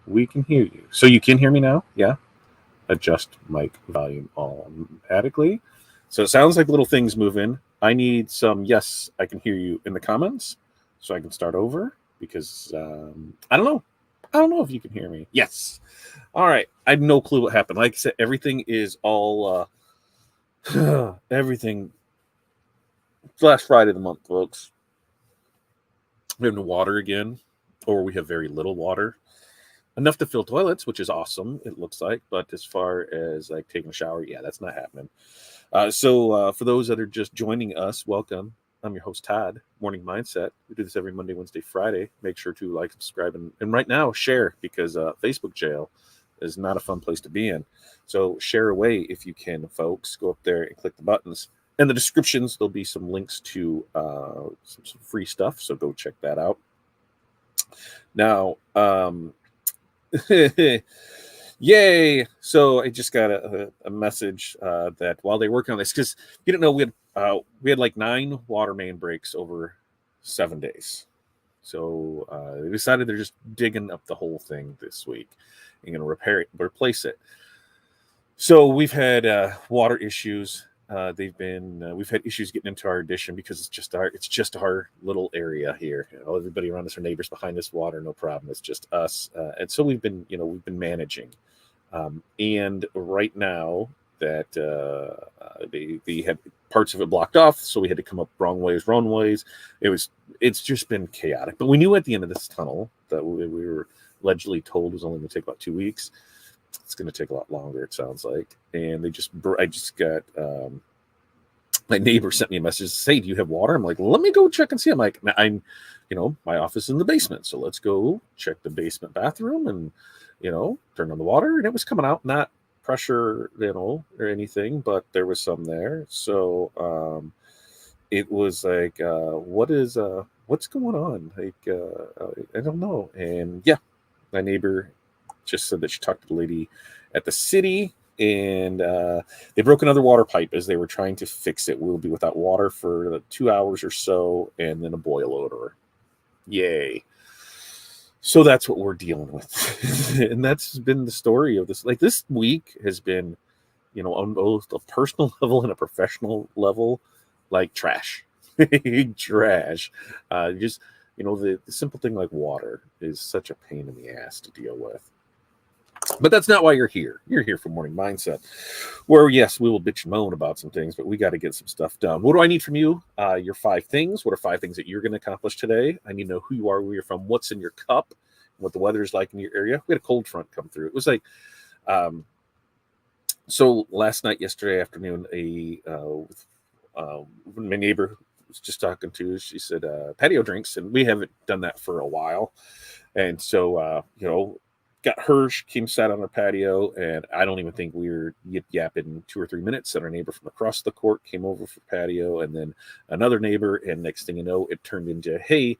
We can hear you. So you can hear me now? Yeah. Adjust mic volume automatically. So it sounds like little things moving. I need some yes, I can hear you in the comments so I can start over because I don't know. I don't know if you can hear me. Yes. All right. I have no clue what happened. Like I said, everything is all everything. It's last Friday of the month, folks. We have no water again, or we have very little water. Enough to fill toilets, which is awesome. It looks like, but as far as like taking a shower, yeah, that's not happening. So for those that are just joining us, welcome. I'm your host Todd. Morning Mindset. We do this every Monday, Wednesday, Friday. Make sure to like, subscribe, and right now share because Facebook jail is not a fun place to be in. So share away if you can, folks. Go up there and click the buttons. In the descriptions, there'll be some links to some free stuff. So go check that out. Now, yay! So I just got a message that while they work on this, because you didn't know we had like 9 water main breaks over 7 days. So they decided they're just digging up the whole thing this week and going to replace it. So we've had water issues. We've had issues getting into our addition because it's just our little area here. Everybody around us are neighbors behind us. Water, no problem. It's just us, and so we've been managing. And right now that they had parts of it blocked off, so we had to come up wrong ways. It's just been chaotic. But we knew at the end of this tunnel that we were allegedly told was only going to take about 2 weeks. It's going to take a lot longer, it sounds like. And I just got my neighbor sent me a message to say, "Do you have water?" I'm like, "Let me go check and see." I'm like, my office is in the basement, so let's go check the basement bathroom and turn on the water, and it was coming out, not pressure, or anything, but there was some there. So it was like, what's going on? Like, I don't know. And yeah, my neighbor just said that she talked to the lady at the city, and they broke another water pipe as they were trying to fix it. We'll be without water for 2 hours or so, and then a boil order. Yay. So that's what we're dealing with. And that's been the story of this. Like, this week has been, on both a personal level and a professional level, like trash. Trash. Just, the simple thing like water is such a pain in the ass to deal with. But that's not why you're here. You're here for Morning Mindset, where, yes, we will bitch and moan about some things, but we got to get some stuff done. What do I need from you? Your 5 things. What are 5 things that you're going to accomplish today? I need to know who you are, where you're from, what's in your cup, what the weather is like in your area. We had a cold front come through. It was like, so last night, yesterday afternoon, my neighbor was just talking to, she said, patio drinks, and we haven't done that for a while. And so, got her, she came sat on our patio, and I don't even think we were yip-yapping 2 or 3 minutes, and our neighbor from across the court came over for patio, and then another neighbor, and next thing you know, it turned into, hey,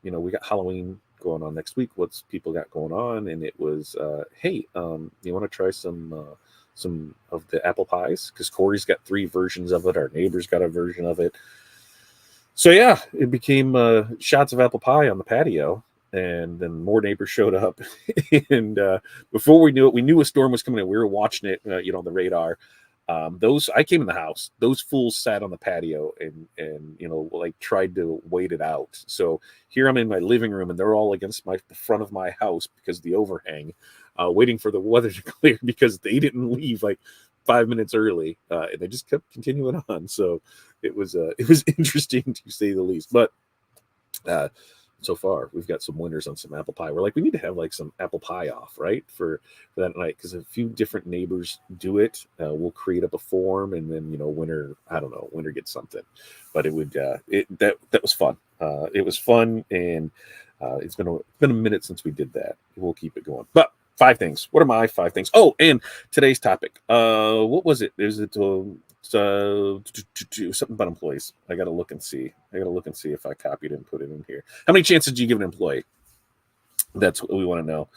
we got Halloween going on next week. What's people got going on? And it was, hey, you want to try some of the apple pies? Because Corey's got 3 versions of it. Our neighbor's got a version of it. So yeah, it became shots of apple pie on the patio. And then more neighbors showed up, and before we knew it, we knew a storm was coming in. We were watching it, on the radar. I came in the house. Those fools sat on the patio and like tried to wait it out. So here I'm in my living room, and they're all against the front of my house because of the overhang, waiting for the weather to clear because they didn't leave like 5 minutes early, and they just kept continuing on. So it was interesting to say the least, but. So far we've got some winners on some apple pie. We're like, we need to have like some apple pie off, right, for that night, because a few different neighbors do it. We'll create up a form, and then winner gets something. But it would that was fun. It was fun, and it's been a minute since we did that. We'll keep it going. But 5 things. What are my 5 things? Oh, and today's topic. What was it? Is it something about employees? I got to look and see. If I copied and put it in here. How many chances do you give an employee? That's what we want to know.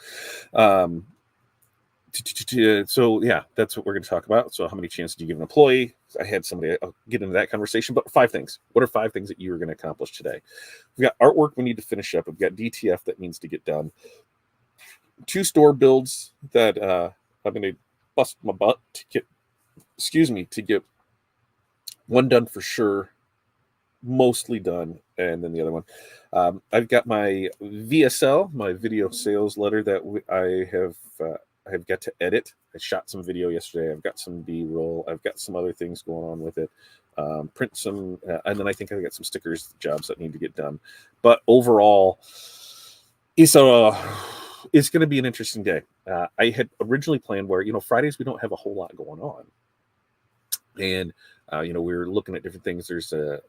So yeah, that's what we're going to talk about. So how many chances do you give an employee? I had somebody, I'll get into that conversation, but 5 things. What are 5 things that you are going to accomplish today? We've got artwork we need to finish up. We've got DTF that needs to get done. 2 store builds that I'm going to bust my butt to get one done for sure, mostly done, and then the other one. I've got my VSL, my video sales letter that I've got to edit. I shot some video yesterday. I've got some B-roll. I've got some other things going on with it. Print some, and then I think I've got some stickers jobs that need to get done. But overall, it's going to be an interesting day. I had originally planned where, Fridays we don't have a whole lot going on. And, we were looking at different things. There's an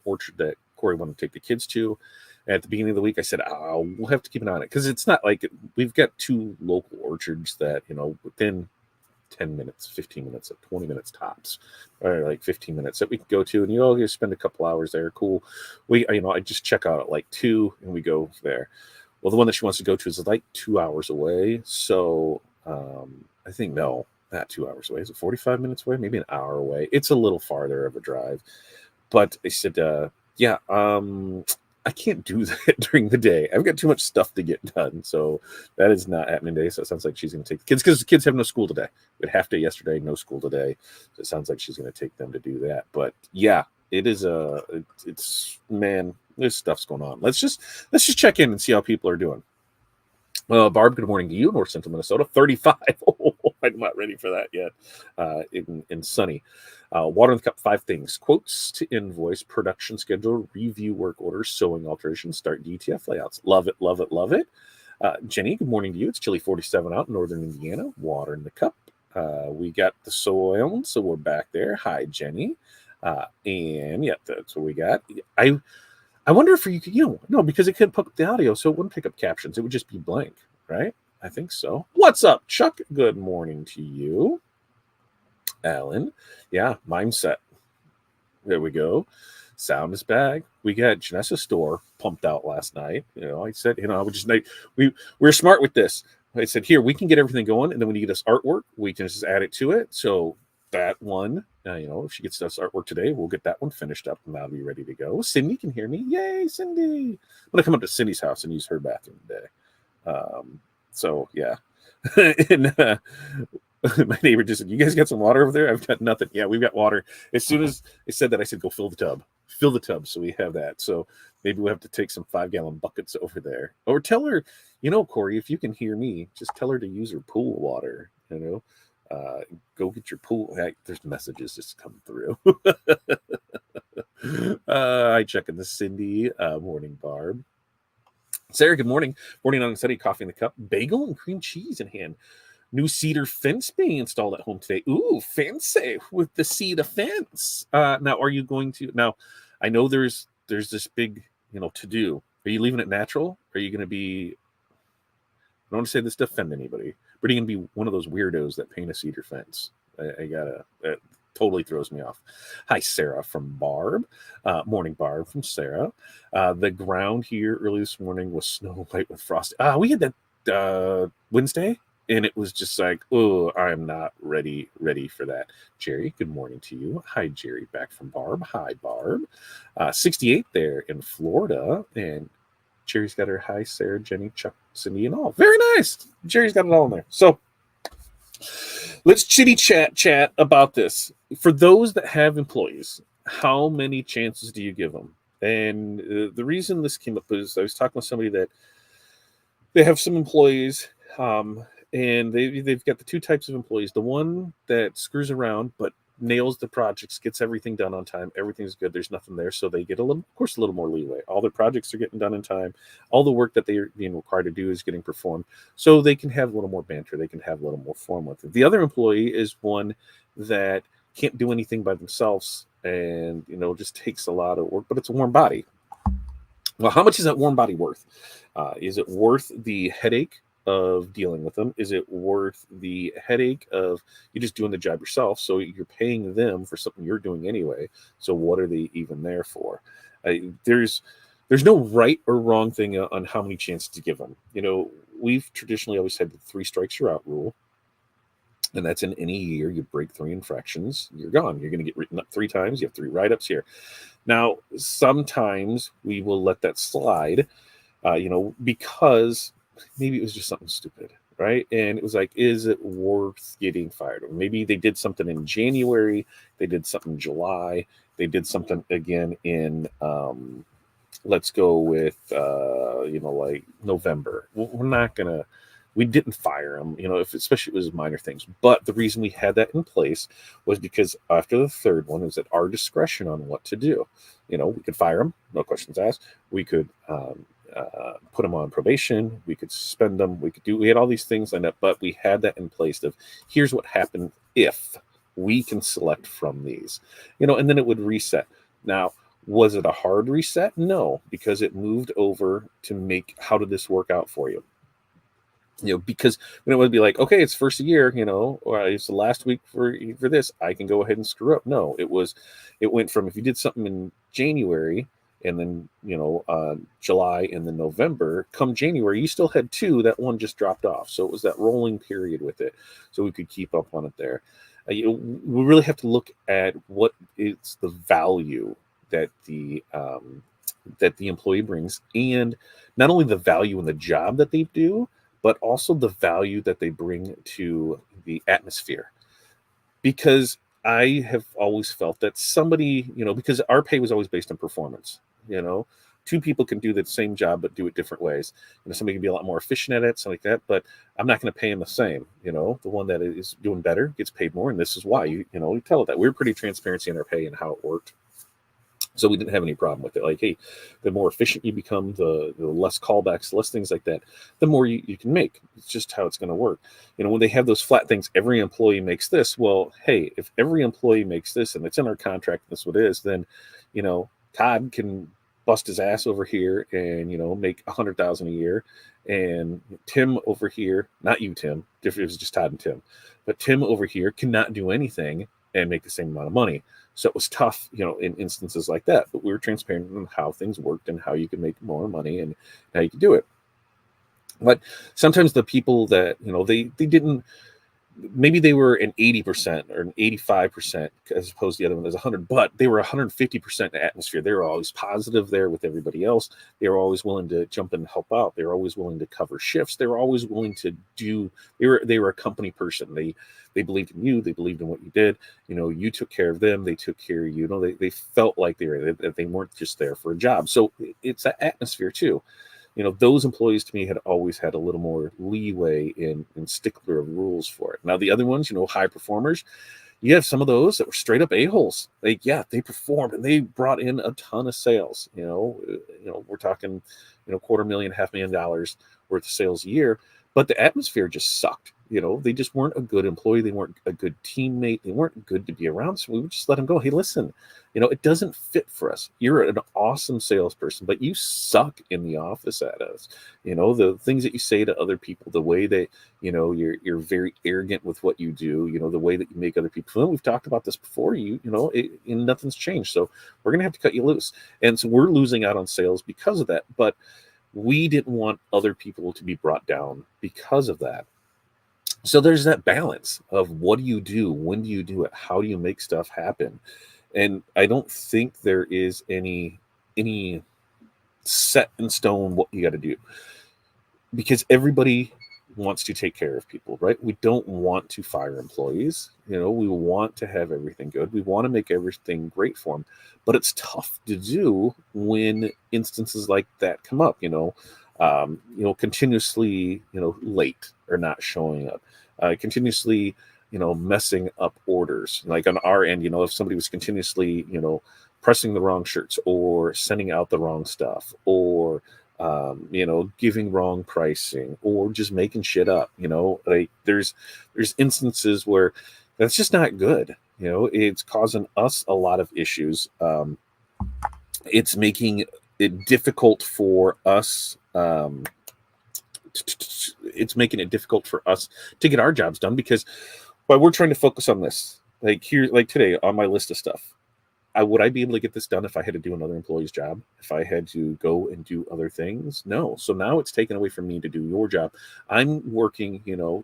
orchard that Corey wanted to take the kids to. At the beginning of the week, I said, we'll have to keep an eye on it. Because it's not like we've got 2 local orchards that, within 10 minutes, 15 minutes, 20 minutes tops, or like 15 minutes that we can go to. And you spend a couple hours there. Cool. I just check out at like 2 and we go there. Well, the one that she wants to go to is like 2 hours away. So I think, no, not 2 hours away. Is it 45 minutes away? Maybe an hour away. It's a little farther of a drive. But I said, I can't do that during the day. I've got too much stuff to get done. So that is not happening today. So it sounds like she's going to take the kids because the kids have no school today. We had half day yesterday, no school today. So it sounds like she's going to take them to do that. But yeah, it is man, there's stuff's going on. Let's just check in and see how people are doing. Barb, good morning to you, North Central Minnesota, 35. I'm not ready for that yet. In sunny. Water in the cup, 5 things: quotes to invoice, production schedule, review work orders, sewing alterations, start DTF layouts. Love it, love it, love it. Jenny, good morning to you. It's chilly 47 out in northern Indiana. Water in the cup. We got the soil, so we're back there. Hi, Jenny. And yeah, that's what we got. I wonder if you could, no, because it couldn't pick up the audio, so it wouldn't pick up captions. It would just be blank, right? I think so. What's up, Chuck? Good morning to you. Alan. Yeah, Mindset. There we go. Sound is back. We got Janessa's store pumped out last night. I said, I would just, we're smart with this. I said, here, we can get everything going, and then when you get us artwork, we can just add it to it. So that one, if she gets us artwork today, we'll get that one finished up, and that'll be ready to go. Cindy can hear me. Yay, Cindy. I'm going to come up to Cindy's house and use her bathroom today. So, yeah. And my neighbor just said, you guys got some water over there? I've got nothing. Yeah, we've got water. As soon as they said that, I said, go fill the tub. Fill the tub, so we have that. So maybe we'll have to take some 5-gallon buckets over there. Or tell her, Corey, if you can hear me, just tell her to use her pool water, go get your pool. There's messages just come through. I check in the Cindy. Morning, Barb. Sarah, good morning. Morning on Sunday, coffee in the cup, bagel and cream cheese in hand. New cedar fence being installed at home today. Ooh, fancy with the cedar fence. Now, are you going to? Now, I know there's this big, to do. Are you leaving it natural? Are you going to be? I don't want to say this to offend anybody, but are you going to be one of those weirdos that paint a cedar fence? That totally throws me off. Hi, Sarah from Barb. Morning, Barb from Sarah. The ground here early this morning was snow white with frost. We had that Wednesday. And it was just like, oh, I'm not ready for that. Jerry, good morning to you. Hi, Jerry, back from Barb. Hi, Barb. 68 there in Florida. And Jerry's got her hi, Sarah, Jenny, Chuck, Cindy, and all. Very nice. Jerry's got it all in there. So let's chitty chat about this. For those that have employees, how many chances do you give them? And the reason this came up is I was talking with somebody that they have some employees, and they've got the 2 types of employees. The one that screws around but nails the projects, gets everything done on time, everything's good, there's nothing there, so they get a little more leeway. All their projects are getting done in time. All the work that they're being required to do is getting performed, so they can have a little more banter, they can have a little more fun with it. The other employee is one that can't do anything by themselves and just takes a lot of work, but it's a warm body. Well, how much is that warm body worth? Is it worth the headache of dealing with them? Is it worth the headache of you just doing the job yourself? So you're paying them for something you're doing anyway. So what are they even there for? There's no right or wrong thing on how many chances to give them. We've traditionally always had the 3 strikes you're out rule. And that's in any year. You break 3 infractions, you're gone. You're going to get written up 3 times. You have 3 write-ups here. Now, sometimes we will let that slide, because maybe it was just something stupid. right? And it was like, is it worth getting fired? Or maybe they did something in January, they did something in July, they did something again in let's go with like November. We're not gonna, we didn't fire them, if especially it was minor things. But the reason we had that in place was because after the third one, it was at our discretion on what to do. We could fire them, no questions asked. We could put them on probation. We could suspend them. We had all these things lined up, but we had that in place of here's what happened if we can select from these, and then it would reset. Now, was it a hard reset? No, because it moved over to make, how did this work out for you? Because when it would be like, okay, it's first year, or it's the last week for this, I can go ahead and screw up. No, it went from, if you did something in January and then, July and then November, come January, you still had two, that one just dropped off. So it was that rolling period with it. So we could keep up on it there. We really have to look at what is the value that the employee brings, and not only the value in the job that they do, but also the value that they bring to the atmosphere. Because I have always felt that somebody, because our pay was always based on performance, two people can do the same job, but do it different ways. Somebody can be a lot more efficient at it, something like that, but I'm not going to pay them the same. The one that is doing better gets paid more. And this is why, you tell it that. We're pretty transparency in our pay and how it worked. So we didn't have any problem with it. Like, hey, the more efficient you become, the less callbacks, less things like that, the more you can make. It's just how it's going to work. When they have those flat things, every employee makes this. Well, hey, if every employee makes this and it's in our contract, that's what it is, then, Todd can bust his ass over here and, make $100,000 a year. And Tim over here, not you, Tim, if it was just Todd and Tim, but Tim over here cannot do anything and make the same amount of money. So it was tough, in instances like that. But we were transparent on how things worked and how you could make more money and how you could do it. But sometimes the people that, they didn't, maybe they were an 80% or an 85% as opposed to the other one was 100, but they were 150% in atmosphere. They were always positive there with everybody else. They were always willing to jump in and help out. They were always willing to cover shifts. They were always willing to do, they were a company person. They believed in you. They believed in what you did. You took care of them. They took care of you. They felt like they weren't just there for a job. So it's that atmosphere too. Those employees to me had always had a little more leeway in stickler of rules for it. Now, the other ones, high performers, you have some of those that were straight up a-holes. They performed and they brought in a ton of sales. We're talking, $250,000, $500,000 worth of sales a year, but the atmosphere just sucked. They just weren't a good employee. They weren't a good teammate. They weren't good to be around. So we would just let them go. Hey, listen, it doesn't fit for us. You're an awesome salesperson, but you suck in the office at us. The things that you say to other people, the way that, you're very arrogant with what you do, the way that you make other people feel. We've talked about this before, nothing's changed. So we're going to have to cut you loose. And so we're losing out on sales because of that. But we didn't want other people to be brought down because of that. So there's that balance of what do you do? When do you do it? How do you make stuff happen? And I don't think there is any set in stone what you got to do, because everybody wants to take care of people, right? We don't want to fire employees. We want to have everything good. We want to make everything great for them, but it's tough to do when instances like that come up, continuously, late or not showing up, continuously, messing up orders. Like on our end, if somebody was continuously, pressing the wrong shirts or sending out the wrong stuff or, giving wrong pricing or just making shit up, like there's instances where that's just not good. It's causing us a lot of issues. It's making it difficult for us. It's making it difficult for us to get our jobs done, because while we're trying to focus on this, like today on my list of stuff, would I be able to get this done if I had to do another employee's job? If I had to go and do other things? No. So now it's taken away from me to do your job. I'm working,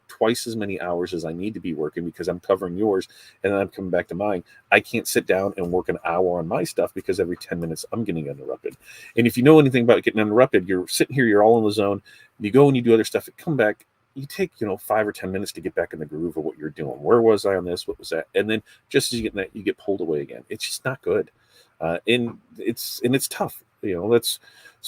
twice as many hours as I need to be working because I'm covering yours, and then I'm coming back to mine. I can't sit down and work an hour on my stuff because every 10 minutes I'm getting interrupted. And if you know anything about getting interrupted, you're sitting here, you're all in the zone. You go and you do other stuff, and come back, you take, 5 or 10 minutes to get back in the groove of what you're doing. Where was I on this? What was that? And then just as you get in that, you get pulled away again. It's just not good. And it's tough. That's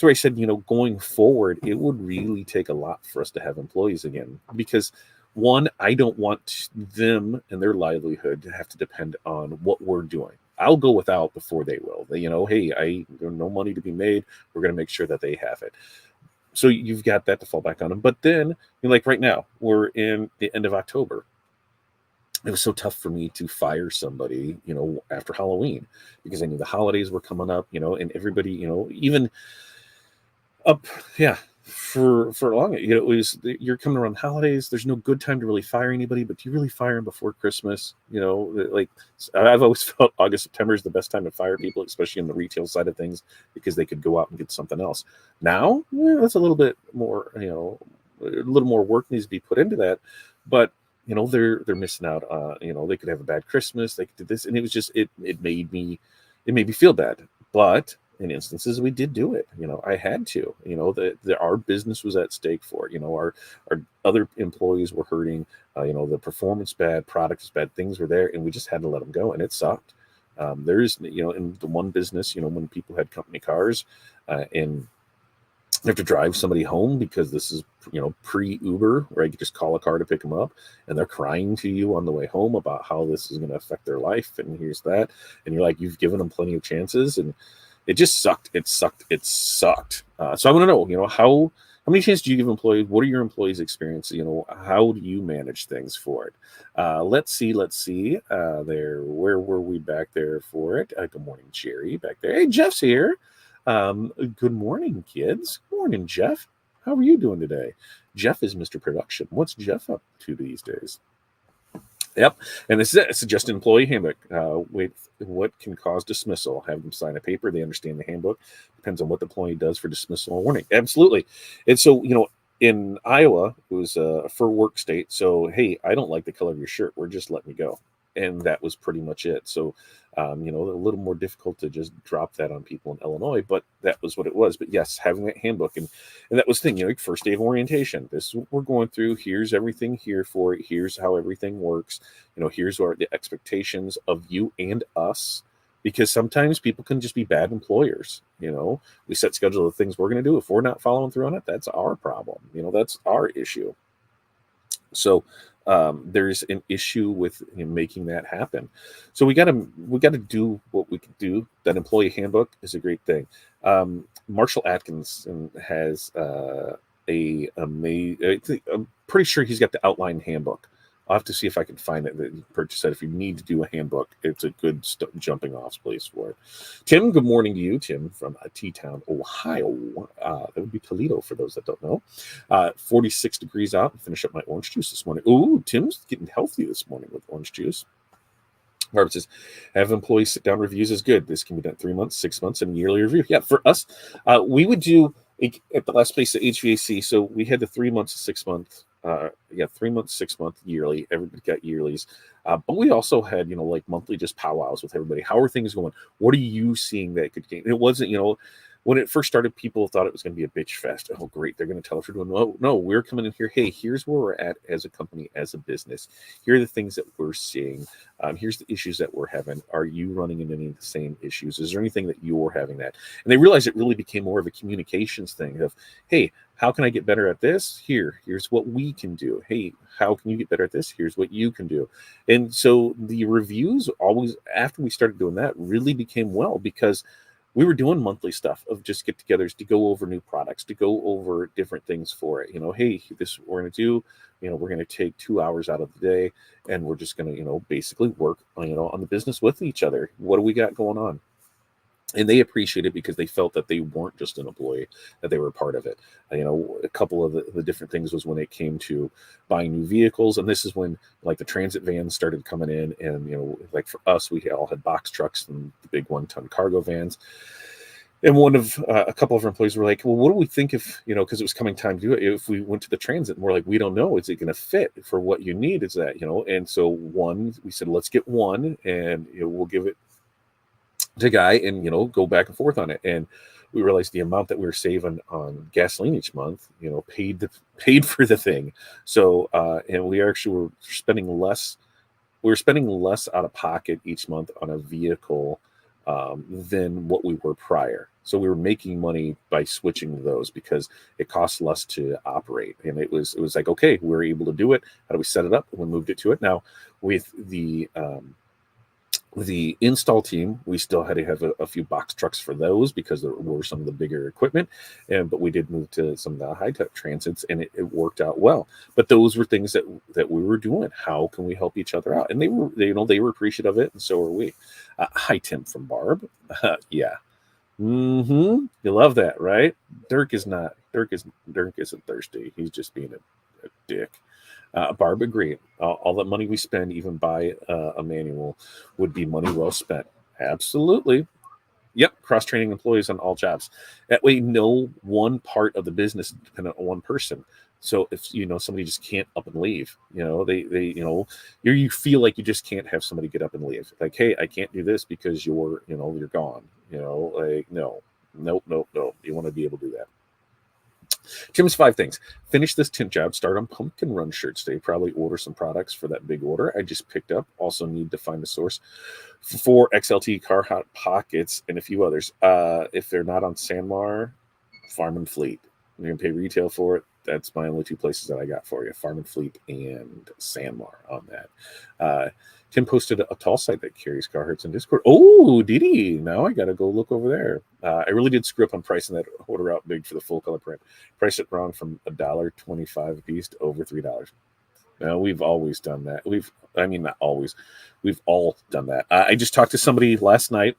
where I said, going forward, it would really take a lot for us to have employees again, because one, I don't want them and their livelihood to have to depend on what we're doing. I'll go without before they will. Hey, there's no money to be made. We're going to make sure that they have it. So you've got that to fall back on them. But then, like right now, we're in the end of October. It was so tough for me to fire somebody, after Halloween, because I knew the holidays were coming up, and everybody, even up, yeah, for long, it was, you're coming around the holidays. There's no good time to really fire anybody, but do you really fire them before Christmas? Like I've always felt August, September is the best time to fire people, especially in the retail side of things, because they could go out and get something else. Now, that's a little bit more, a little more work needs to be put into that, but they're missing out. They could have a bad Christmas. They could do this, and it was just it made me feel bad. But in instances, we did do it. I had to. Our business was at stake for it. Our other employees were hurting. The performance bad, product is bad, things were there, and we just had to let them go, and it sucked. There's in the one business, when people had company cars, and you have to drive somebody home because this is, pre-Uber, where I could just call a car to pick them up, and they're crying to you on the way home about how this is going to affect their life, and here's that, and you're like, you've given them plenty of chances, and it just sucked. It sucked. So I want to know, how many chances do you give employees? What are your employees' experience? How do you manage things for it? Let's see. Where were we back there for it? Good morning, Jerry, back there. Hey, Jeff's here. Good morning, kids. Good morning, Jeff. How are you doing today? Jeff is Mr. Production. What's Jeff up to these days? Yep. And this is a suggested employee handbook. What can cause dismissal? Have them sign a paper. They understand the handbook. Depends on what the employee does for dismissal or warning. Absolutely. And so, in Iowa, it was a for work state. So, hey, I don't like the color of your shirt. We're just letting you go. And that was pretty much it. So, a little more difficult to just drop that on people in Illinois, but that was what it was. But yes, having that handbook, and that was the thing, like first day of orientation, this is what we're going through. Here's everything here for it. Here's how everything works. Here's what are the expectations of you and us, because sometimes people can just be bad employers. We set schedule of things we're going to do. If we're not following through on it, that's our problem. That's our issue. So, there's an issue with making that happen. So we got to do what we can do. That employee handbook is a great thing. Marshall Atkins has I'm pretty sure he's got the outline handbook. I'll have to see if I can find it. That you purchase that. If you need to do a handbook, it's a good jumping off place for it. Tim, good morning to you. Tim from T-Town, Ohio. That would be Toledo for those that don't know. 46 degrees out. Finish up my orange juice this morning. Ooh, Tim's getting healthy this morning with orange juice. Robert says, have employees sit down reviews is good. This can be done 3 months, 6 months, and yearly review. Yeah, for us, we would do at the last place, the HVAC. So we had the 3 months, 6 months. 3 months, 6 month, yearly. Everybody got yearlies, but we also had like monthly just powwows with everybody. How are things going? What are you seeing that could gain? It wasn't when it first started, people thought it was going to be a bitch fest. Oh, great, they're going to tell us we're doing. No, we're coming in here. Hey, here's where we're at as a company, as a business. Here are the things that we're seeing. Here's the issues that we're having. Are you running into any of the same issues? Is there anything that you're having that? And they realized it really became more of a communications thing of, hey, how can I get better at this? Here's what we can do. Hey, how can you get better at this? Here's what you can do. And so the reviews always, after we started doing that, really became well, because we were doing monthly stuff of just get-togethers to go over new products, to go over different things for it. Hey, this is what we're going to do. We're going to take 2 hours out of the day, and we're just going to, basically work, on the business with each other. What do we got going on? And they appreciate it because they felt that they weren't just an employee, that they were a part of it. A couple of the different things was when it came to buying new vehicles. And this is when like the transit vans started coming in, and, like for us, we all had box trucks and the big 1-ton cargo vans. And a couple of our employees were like, well, what do we think if, because it was coming time to do it, if we went to the transit? And we're like, we don't know. Is it going to fit for what you need? Is that, and so we said, let's get one, and we'll give it to guy and go back and forth on it. And we realized the amount that we were saving on gasoline each month, paid for the thing. So, and we actually were spending less. We were spending less out of pocket each month on a vehicle than what we were prior. So we were making money by switching those because it costs less to operate. And it was like, okay, we were able to do it. How do we set it up? And we moved it to it. Now with the install team, we still had to have a few box trucks for those because there were some of the bigger equipment, but we did move to some of the high-tech transits, and it worked out well. But those were things that we were doing. How can we help each other out? And they were appreciative of it, and so are we. Hi, Tim from Barb. Yeah. You love that, right? Dirk isn't thirsty. He's just being a dick. Barb agreed. All that money we spend, even buy a manual, would be money well spent. Absolutely. Yep. Cross-training employees on all jobs. That way, no one part of the business is dependent on one person. So if somebody just can't up and leave, you feel like you just can't have somebody get up and leave. Like, hey, I can't do this because you're gone. Like, no. Nope. You want to be able to do that. Jim's 5 things. Finish this tint job. Start on pumpkin run shirts today. Probably order some products for that big order I just picked up. Also need to find a source for XLT Car Hot Pockets and a few others. If they're not on Sanmar, Farm and Fleet. You're going to pay retail for it. That's my only 2 places that I got for you. Farm and Fleet and Sanmar on that. Tim posted a tall site that carries Carhartts in Discord. Oh, did he? Now I got to go look over there. I really did screw up on pricing that order out big for the full color print. Priced it wrong from $1.25 a piece to over $3. No, we've always done that. Not always. We've all done that. I just talked to somebody last night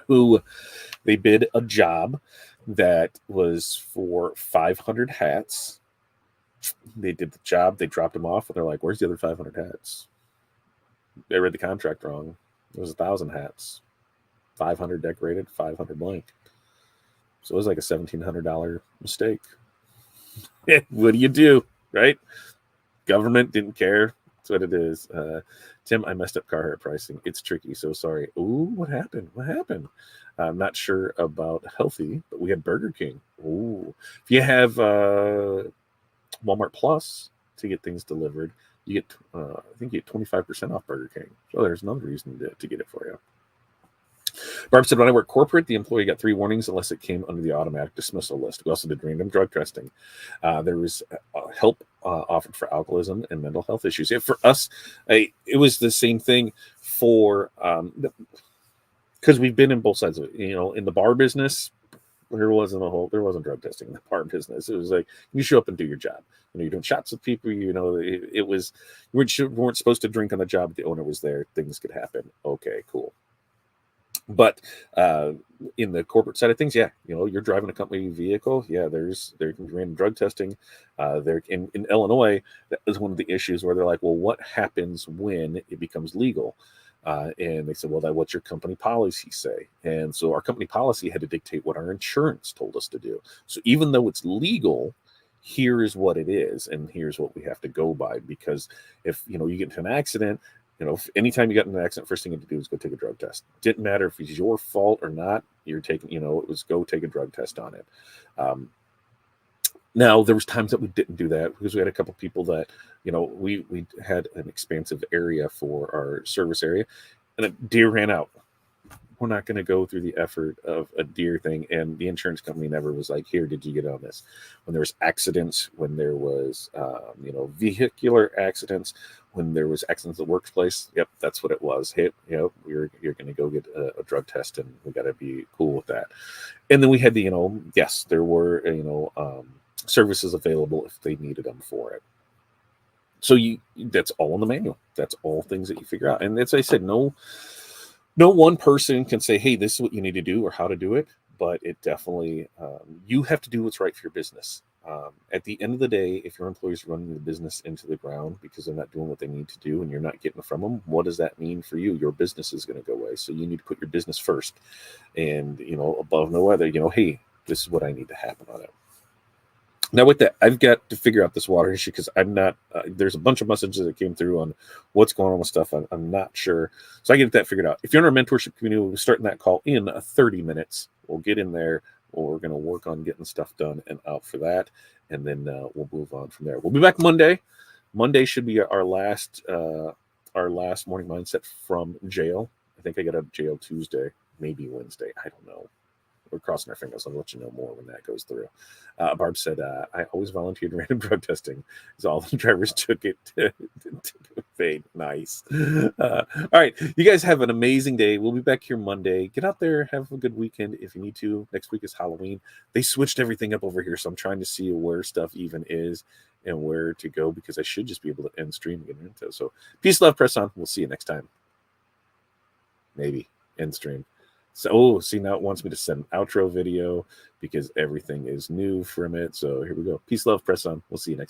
who they bid a job that was for 500 hats. They did the job. They dropped them off, and they're like, "Where's the other 500 hats?" They read the contract wrong. It was 1,000 hats, 500 decorated, 500 blank. So it was like a $1,700 mistake. What do, right? Government didn't care. That's what it is. Tim, I messed up Carhartt pricing. It's tricky. So sorry. Ooh, what happened? I'm not sure about healthy, but we had Burger King. Ooh, if you have Walmart Plus to get things delivered, you get, I think you get 25% off Burger King. So there's another reason to get it for you. Barb said, when I worked corporate, the employee got 3 warnings unless it came under the automatic dismissal list. We also did random drug testing. There was help offered for alcoholism and mental health issues. For us, it was the same thing for, because we've been in both sides of it. In the bar business, there wasn't drug testing in the bar business. It was like, you show up and do your job. You're doing shots with people. It was, you weren't supposed to drink on the job. The owner was there. Things could happen. Okay, cool. But in the corporate side of things, yeah, you're driving a company vehicle. Yeah, there can be random drug testing. There in Illinois, that was one of the issues where they're like, well, what happens when it becomes legal? And they said, well, what's your company policy say? And so our company policy had to dictate what our insurance told us to do. So even though it's legal, here is what it is, and here's what we have to go by. Because if you get into an accident, if anytime you got in an accident, first thing you had to do is go take a drug test. Didn't matter if it's your fault or not. You're taking, it was go take a drug test on it. Now there was times that we didn't do that because we had a couple people that, we had an expansive area for our service area, and a deer ran out. We're not going to go through the effort of a deer thing. And the insurance company never was like, here, did you get on this? When there was accidents, when there was, vehicular accidents, when there was accidents at the workplace, yep, that's what it was. Hey, you're going to go get a drug test, and we got to be cool with that. And then we had the, yes, there were, services available if they needed them for it. So that's all in the manual. That's all things that you figure out. And as I said, no one person can say, hey, this is what you need to do or how to do it, but it definitely, you have to do what's right for your business. At the end of the day, if your employees are running the business into the ground because they're not doing what they need to do and you're not getting from them, what does that mean for you? Your business is going to go away. So you need to put your business first and, above no other, hey, this is what I need to happen on it. Now with that, I've got to figure out this water issue because I'm not. There's a bunch of messages that came through on what's going on with stuff. I'm not sure, so I get that figured out. If you're in our mentorship community, we'll be starting that call in 30 minutes. We'll get in there. We're going to work on getting stuff done and out for that, and then we'll move on from there. We'll be back Monday. Monday should be our last morning mindset from jail. I think I get out of jail Tuesday, maybe Wednesday. I don't know. We're crossing our fingers. I'll let you know more when that goes through. Barb said, I always volunteered in random drug testing, so all the drivers took it to fade. Nice. All right. You guys have an amazing day. We'll be back here Monday. Get out there. Have a good weekend if you need to. Next week is Halloween. They switched everything up over here, so I'm trying to see where stuff even is and where to go because I should just be able to end stream and get into. So peace, love, press on. We'll see you next time. Maybe end stream. So, see, now it wants me to send an outro video because everything is new from it. So here we go. Peace, love, press on. We'll see you next time.